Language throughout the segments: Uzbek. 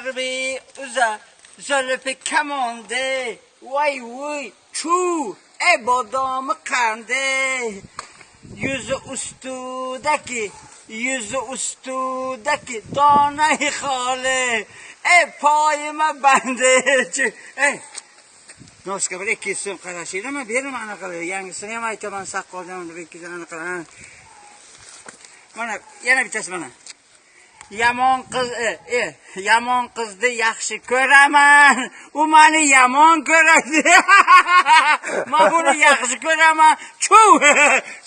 Zarbi uza zülfü kamonde vay vay çu bodamı kande yüzü üstüdeki danayı hale payıma bende Noshka bir ikki so'm qarashinglarmi? Berim anaqa yangisini ham aytaman, saqqoldan bir ikki anaqa. Mana yana bittasi mana. Yomon qizni yaxshi ko'raman. U meni yomon ko'radi. Men buni yaxshi ko'raman.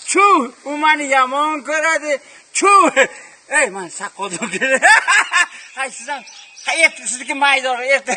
Chuv, u meni yomon ko'radi. Chuv. Men saqqoldan. Hay sizdan qayerda sizniki maydor erta.